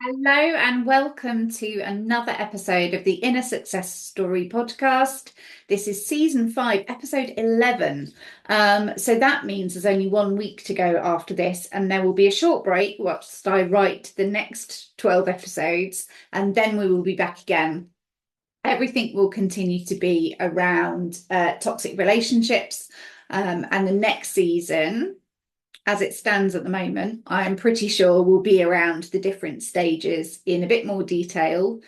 Hello and welcome to another episode of the Inner Success Story podcast. This is season 5, episode 11. So that means there's only 1 week to go after this, and there will be a short break whilst I write the next 12 episodes, and then we will be back again. Everything will continue to be around toxic relationships, and the next season, as it stands at the moment, I'm pretty sure will be around the different stages in a bit more detail,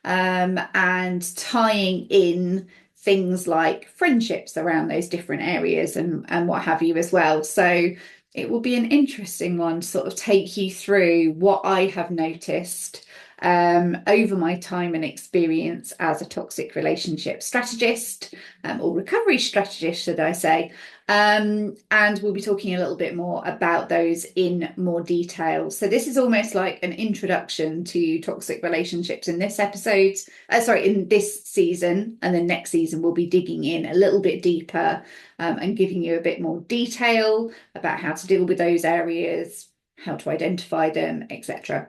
and tying in things like friendships around those different areas and what have you as well. So it will be an interesting one to sort of take you through what I have noticed over my time and experience as a toxic relationship strategist, or recovery strategist, should I say. And we'll be talking a little bit more about those in more detail. So this is almost like an introduction to toxic relationships in this episode, in this season, and then next season we'll be digging in a little bit deeper, and giving you a bit more detail about how to deal with those areas, how to identify them, etc.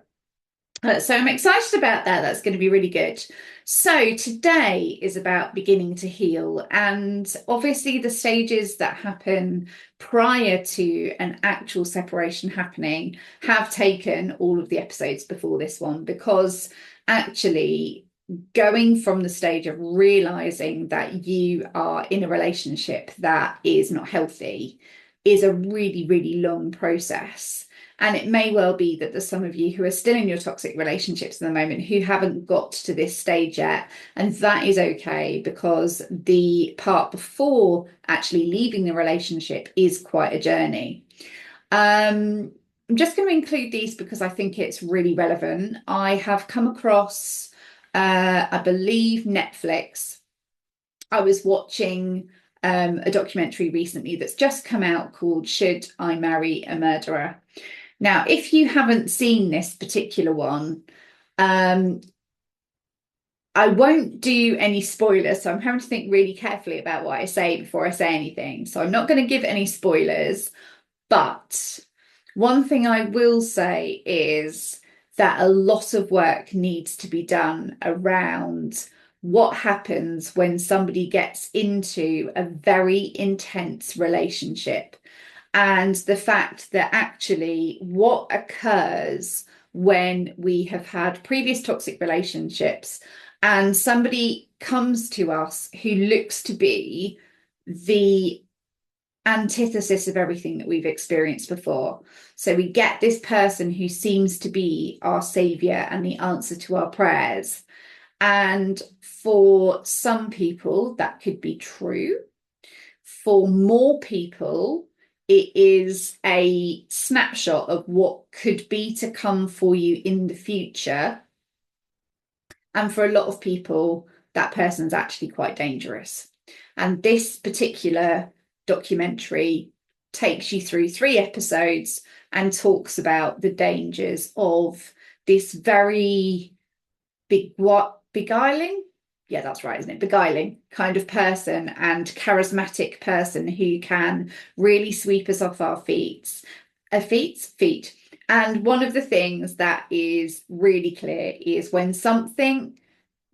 So I'm excited about that. That's going to be really good. So today is about beginning to heal. And obviously, the stages that happen prior to an actual separation happening have taken all of the episodes before this one, because actually, going from the stage of realizing that you are in a relationship that is not healthy is a really, really long process. And it may well be that there's some of you who are still in your toxic relationships at the moment who haven't got to this stage yet. And that is okay, because the part before actually leaving the relationship is quite a journey. I'm just going to include these because I think it's really relevant. I have come across, I believe, Netflix. I was watching a documentary recently that's just come out called Should I Marry a Murderer? Now, if you haven't seen this particular one, um, I won't do any spoilers. So I'm having to think really carefully about what I say before I say anything. So I'm not going to give any spoilers. But one thing I will say is that a lot of work needs to be done around what happens when somebody gets into a very intense relationship, and the fact that actually what occurs when we have had previous toxic relationships and somebody comes to us who looks to be the antithesis of everything that we've experienced before. So we get this person who seems to be our savior and the answer to our prayers. And for some people, that could be true. For more people, it is a snapshot of what could be to come for you in the future. And for a lot of people, that person's actually quite dangerous. And this particular documentary takes you through 3 episodes and talks about the dangers of this very beguiling, yeah, that's right, isn't it? Beguiling kind of person and charismatic person who can really sweep us off our feet. And one of the things that is really clear is when something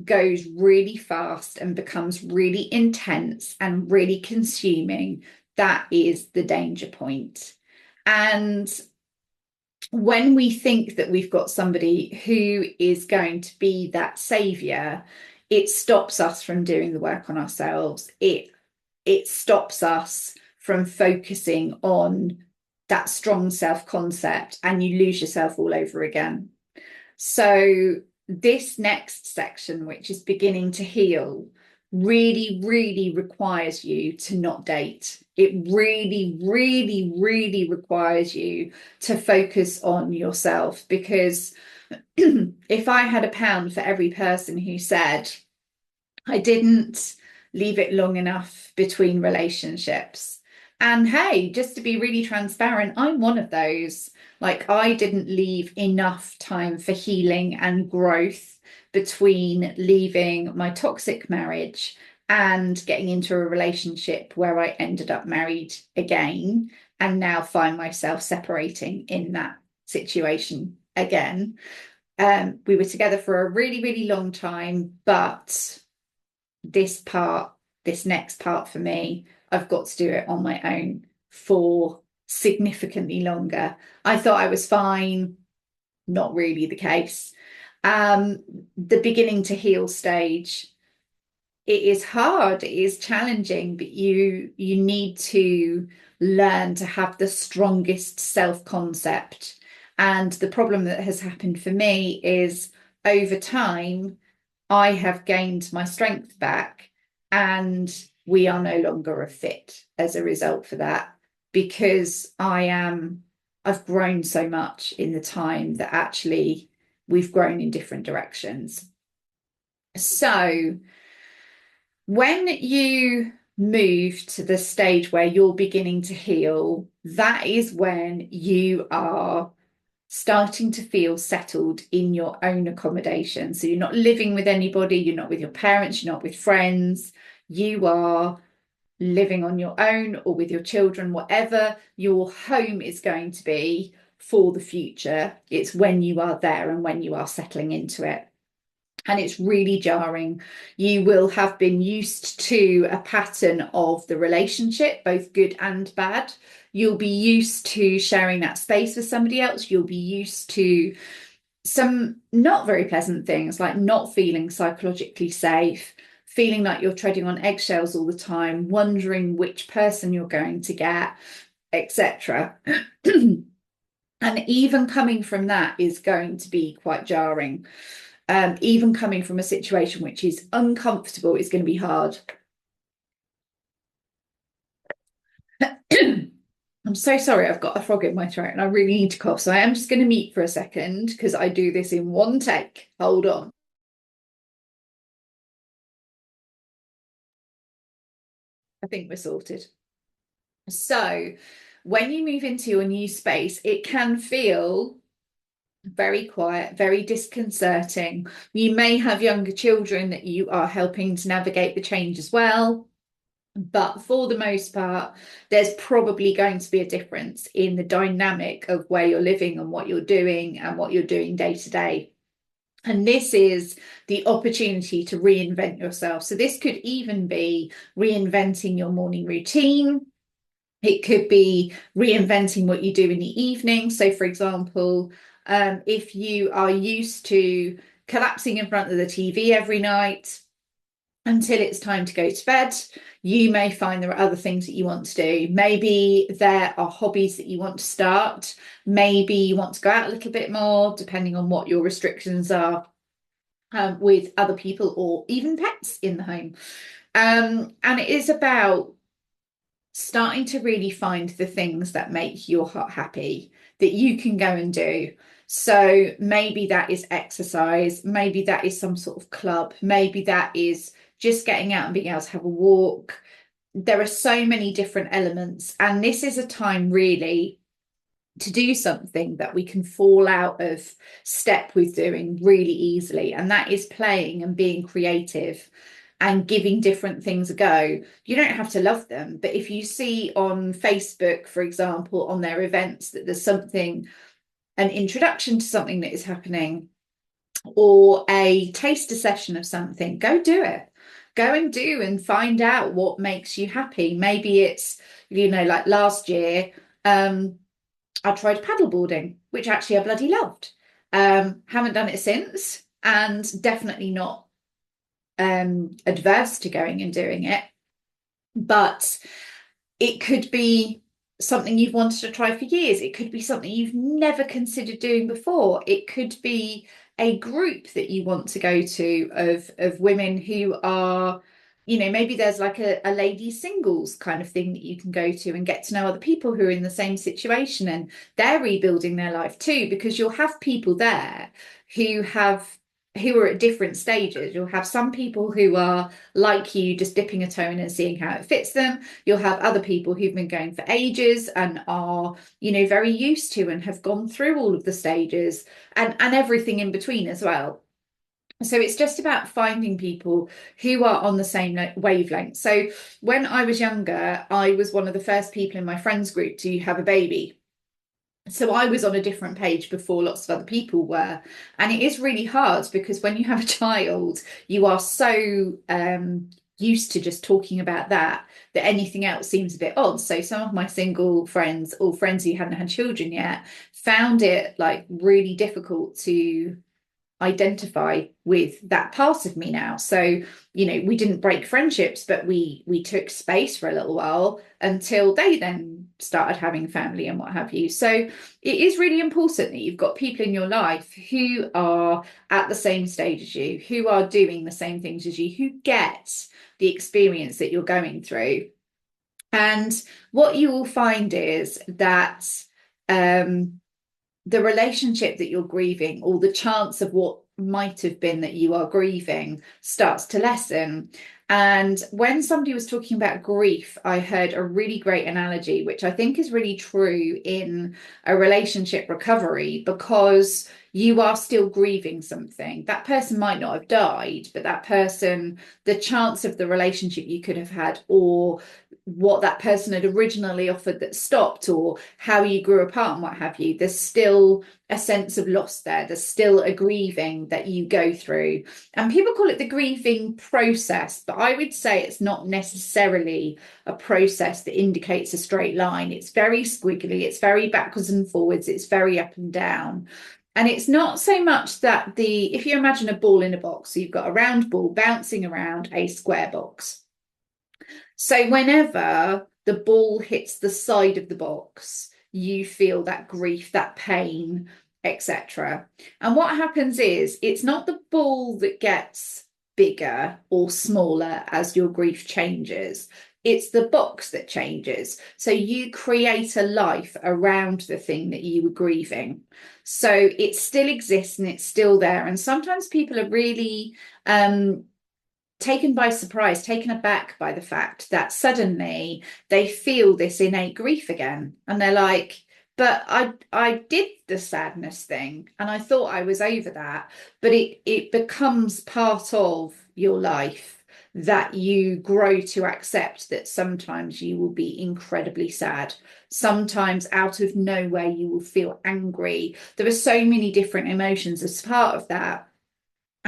goes really fast and becomes really intense and really consuming, that is the danger point. And when we think that we've got somebody who is going to be that savior, it stops us from doing the work on ourselves. It stops us from focusing on that strong self-concept, and you lose yourself all over again. So this next section, which is beginning to heal, really, really requires you to not date. It really, really, really requires you to focus on yourself, because if I had £1 for every person who said, I didn't leave it long enough between relationships. And hey, just to be really transparent, I'm one of those. Like, I didn't leave enough time for healing and growth between leaving my toxic marriage and getting into a relationship where I ended up married again and now find myself separating in that situation again. We were together for a really, really long time, but this part, this next part for me, I've got to do it on my own for significantly longer. I thought I was fine, not really the case. The beginning to heal stage, it is hard, it is challenging, but you need to learn to have the strongest self-concept. And the problem that has happened for me is over time, I have gained my strength back, and we are no longer a fit as a result for that, because I've grown so much in the time that actually we've grown in different directions. So when you move to the stage where you're beginning to heal, that is when you are starting to feel settled in your own accommodation. So you're not living with anybody, you're not with your parents, you're not with friends, you are living on your own or with your children, whatever your home is going to be for the future. It's when you are there and when you are settling into it. And it's really jarring. You will have been used to a pattern of the relationship, both good and bad. You'll be used to sharing that space with somebody else. You'll be used to some not very pleasant things, like not feeling psychologically safe, feeling like you're treading on eggshells all the time, wondering which person you're going to get, etc. And even coming from that is going to be quite jarring. Even coming from a situation which is uncomfortable is going to be hard. I'm so sorry, I've got a frog in my throat and I really need to cough. So I am just going to mute for a second because I do this in one take. Hold on. I think we're sorted. So when you move into your new space, it can feel very quiet, very disconcerting. You may have younger children that you are helping to navigate the change as well. But for the most part, there's probably going to be a difference in the dynamic of where you're living and what you're doing and what you're doing day to day. And this is the opportunity to reinvent yourself. So this could even be reinventing your morning routine. It could be reinventing what you do in the evening. So, for example, if you are used to collapsing in front of the TV every night until it's time to go to bed, you may find there are other things that you want to do. Maybe there are hobbies that you want to start. Maybe you want to go out a little bit more, depending on what your restrictions are, with other people or even pets in the home. And it is about starting to really find the things that make your heart happy that you can go and do. So maybe that is exercise, maybe that is some sort of club, maybe that is just getting out and being able to have a walk. There are so many different elements, and this is a time really to do something that we can fall out of step with doing really easily, and that is playing and being creative and giving different things a go. You don't have to love them, but if you see on Facebook, for example, on their events that there's something, an introduction to something that is happening, or a taster session of something, go do it. Go and do and find out what makes you happy. Maybe it's, like last year, I tried paddleboarding, which actually I bloody loved. Haven't done it since, and definitely not adverse to going and doing it. But it could be something you've wanted to try for years. It could be something you've never considered doing before. It could be a group that you want to go to of women who are, maybe there's like a ladies singles kind of thing that you can go to and get to know other people who are in the same situation and they're rebuilding their life too, because you'll have people there who are at different stages. You'll have some people who are like you, just dipping a toe in and seeing how it fits them. You'll have other people who've been going for ages and are, very used to and have gone through all of the stages and everything in between as well. So it's just about finding people who are on the same wavelength. So when I was younger, I was one of the first people in my friends group to have a baby. So I was on a different page before lots of other people were. And it is really hard because when you have a child, you are so used to just talking about that, that anything else seems a bit odd. So some of my single friends or friends who hadn't had children yet found it like really difficult to identify with that part of me now. So, we didn't break friendships, but we took space for a little while until they then started having family and what have you. So it is really important that you've got people in your life who are at the same stage as you, who are doing the same things as you, who get the experience that you're going through. And what you will find is that the relationship that you're grieving, or the chance of what might have been that you are grieving, starts to lessen. And when somebody was talking about grief, I heard a really great analogy, which I think is really true in a relationship recovery, because you are still grieving something. That person might not have died, but that person, the chance of the relationship you could have had, or what that person had originally offered that stopped, or how you grew apart and what have you, there's still a sense of loss there. There's still a grieving that you go through. And people call it the grieving process, but I would say it's not necessarily a process that indicates a straight line. It's very squiggly, it's very backwards and forwards, it's very up and down. And it's not so much that if you imagine a ball in a box, so you've got a round ball bouncing around a square box. So whenever the ball hits the side of the box, you feel that grief, that pain, etc. And what happens is, it's not the ball that gets bigger or smaller as your grief changes. It's the box that changes. So you create a life around the thing that you were grieving. So it still exists and it's still there. And sometimes people are really taken by surprise, taken aback by the fact that suddenly they feel this innate grief again. And they're like, but I did the sadness thing and I thought I was over that. But it becomes part of your life, that you grow to accept that sometimes you will be incredibly sad. Sometimes out of nowhere you will feel angry. There are so many different emotions as part of that.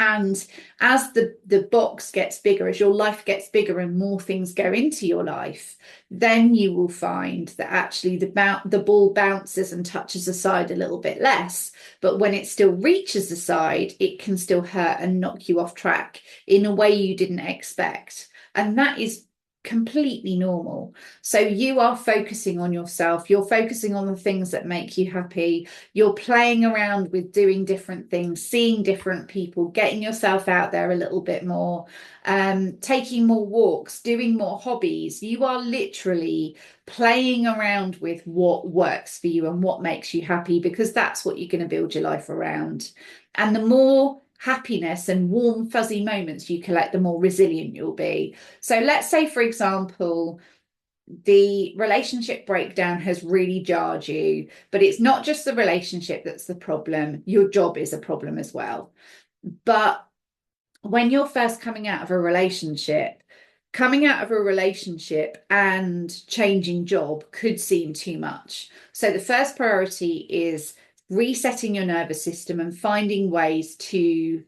And as the box gets bigger, as your life gets bigger and more things go into your life, then you will find that actually the ball bounces and touches the side a little bit less. But when it still reaches the side, it can still hurt and knock you off track in a way you didn't expect. And that is completely normal. So you are focusing on yourself, you're focusing on the things that make you happy, you're playing around with doing different things, seeing different people, getting yourself out there a little bit more, taking more walks, doing more hobbies. You are literally playing around with what works for you and what makes you happy, because that's what you're going to build your life around. And the more happiness and warm fuzzy moments you collect, the more resilient you'll be. So let's say, for example, the relationship breakdown has really jarred you, but it's not just the relationship that's the problem, your job is a problem as well. But when you're first coming out of a relationship, and changing job could seem too much. So the first priority is resetting your nervous system and finding ways to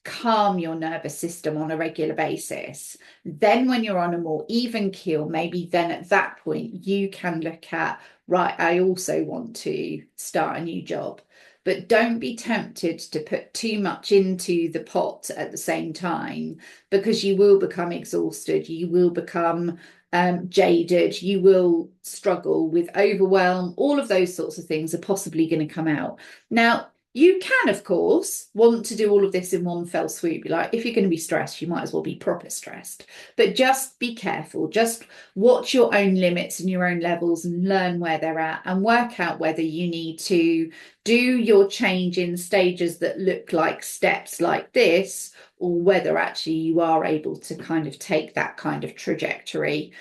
calm your nervous system on a regular basis. Then when you're on a more even keel, maybe then at that point you can look at, right, I also want to start a new job. But don't be tempted to put too much into the pot at the same time, because you will become exhausted, you will become jaded, you will struggle with overwhelm. All of those sorts of things are possibly going to come out. Now, you can, of course, want to do all of this in one fell swoop. Like, if you're going to be stressed, you might as well be proper stressed. But just be careful. Just watch your own limits and your own levels and learn where they're at, and work out whether you need to do your change in stages that look like steps like this, or whether actually you are able to kind of take that kind of trajectory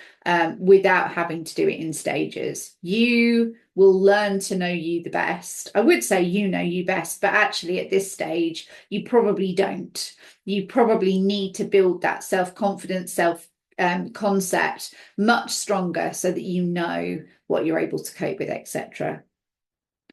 without having to do it in stages. You will learn to know you the best. I would say you know you best, but actually at this stage, you probably don't. You probably need to build that self-confidence, concept much stronger, so that you know what you're able to cope with, etc.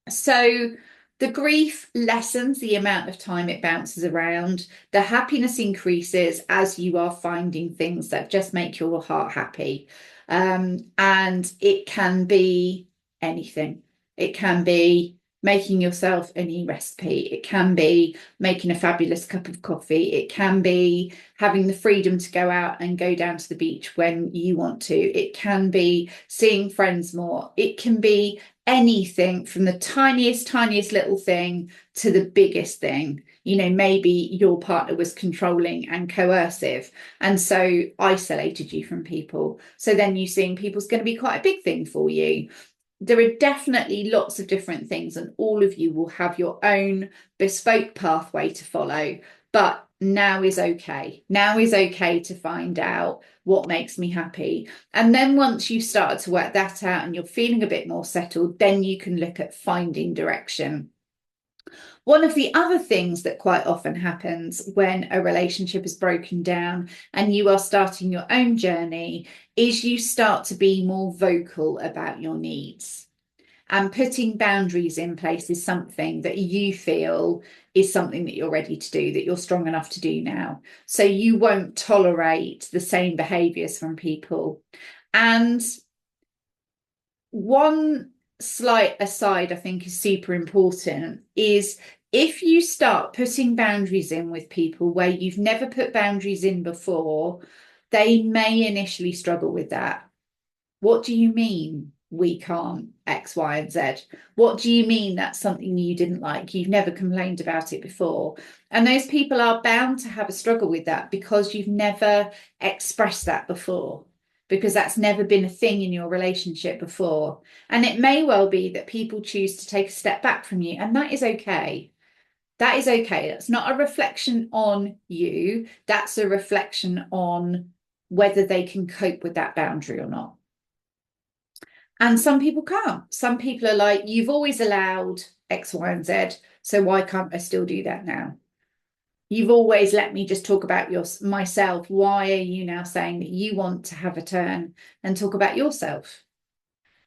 So the grief lessens the amount of time it bounces around. The happiness increases as you are finding things that just make your heart happy. And it can be anything. It can be making yourself a new recipe. It can be making a fabulous cup of coffee. It can be having the freedom to go out and go down to the beach when you want to. It can be seeing friends more. It can be anything from the tiniest little thing to the biggest thing. Maybe your partner was controlling and coercive, and so isolated you from people. So then you seeing people's going to be quite a big thing for you. There are definitely lots of different things, and all of you will have your own bespoke pathway to follow. But now is okay. Now is okay to find out what makes me happy. And then once you start to work that out and you're feeling a bit more settled, then you can look at finding direction. One of the other things that quite often happens when a relationship is broken down and you are starting your own journey is you start to be more vocal about your needs. And putting boundaries in place is something that you feel is something that you're ready to do, that you're strong enough to do now. So you won't tolerate the same behaviours from people. And one slight aside I think is super important is if you start putting boundaries in with people where you've never put boundaries in before, they may initially struggle with that. What do you mean we can't X, Y, and Z? What do you mean that's something you didn't like? You've never complained about it before. And those people are bound to have a struggle with that because you've never expressed that before, because that's never been a thing in your relationship before. And it may well be that people choose to take a step back from you, and that is okay. That is okay. That's not a reflection on you. That's a reflection on whether they can cope with that boundary or not. And some people can't. Some people are like, you've always allowed X, Y, and Z, so why can't I still do that now? You've always let me just talk about myself. Why are you now saying that you want to have a turn and talk about yourself?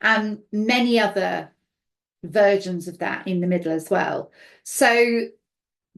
And many other versions of that in the middle as well. So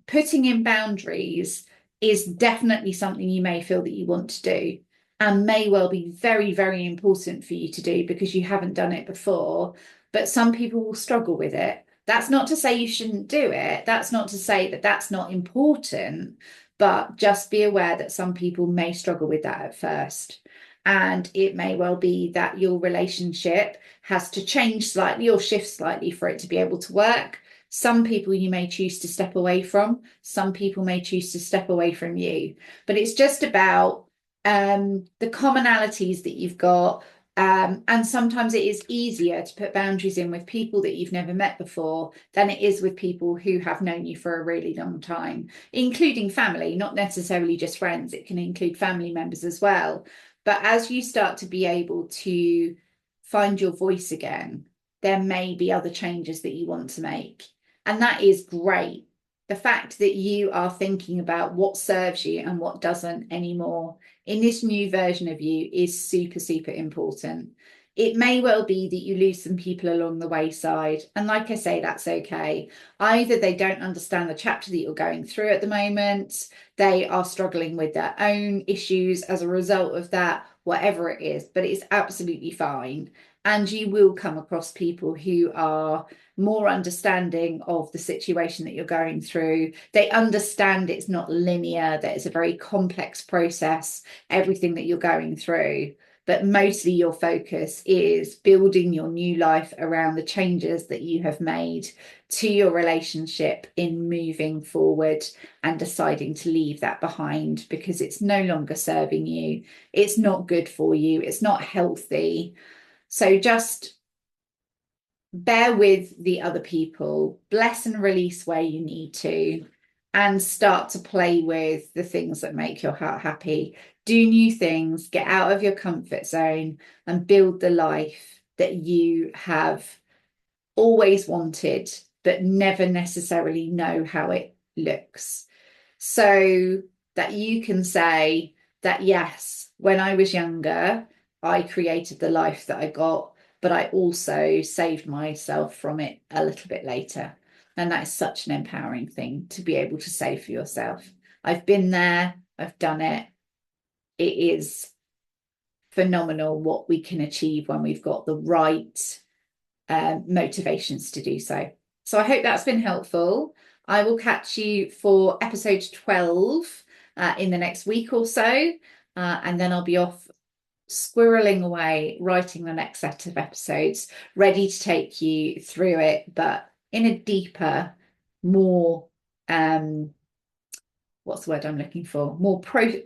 putting in boundaries is definitely something you may feel that you want to do, and may well be very, very important for you to do because you haven't done it before. But some people will struggle with it. That's not to say you shouldn't do it. That's not to say that that's not important, but just be aware that some people may struggle with that at first. And it may well be that your relationship has to change slightly or shift slightly for it to be able to work. Some people you may choose to step away from. Some people may choose to step away from you. But it's just about the commonalities that you've got. And sometimes it is easier to put boundaries in with people that you've never met before than it is with people who have known you for a really long time, including family, not necessarily just friends. It can include family members as well. But as you start to be able to find your voice again, there may be other changes that you want to make. And that is great. The fact that you are thinking about what serves you and what doesn't anymore in this new version of you is super, super important. It may well be that you lose some people along the wayside. And like I say, that's okay. Either they don't understand the chapter that you're going through at the moment, they are struggling with their own issues as a result of that, whatever it is, but it's absolutely fine. And you will come across people who are more understanding of the situation that you're going through. They understand it's not linear, that it's a very complex process, everything that you're going through. But mostly your focus is building your new life around the changes that you have made to your relationship in moving forward and deciding to leave that behind because it's no longer serving you. It's not good for you. It's not healthy. So just bear with the other people, bless and release where you need to, and start to play with the things that make your heart happy. Do new things, get out of your comfort zone, and build the life that you have always wanted, but never necessarily know how it looks. So that you can say that, yes, when I was younger, I created the life that I got, but I also saved myself from it a little bit later. And that is such an empowering thing to be able to say for yourself. I've been there, I've done it. It is phenomenal what we can achieve when we've got the right motivations to do so. So I hope that's been helpful. I will catch you for episode 12 in the next week or so, and then I'll be off squirreling away, writing the next set of episodes, ready to take you through it, but in a deeper, more what's the word I'm looking for?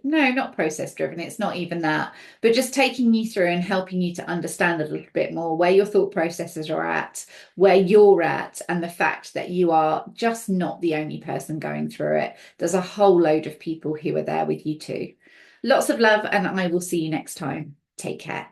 No, not process driven. It's not even that, but just taking you through and helping you to understand a little bit more where your thought processes are at, where you're at, and the fact that you are just not the only person going through it. There's a whole load of people who are there with you too. Lots of love, and I will see you next time. Take care.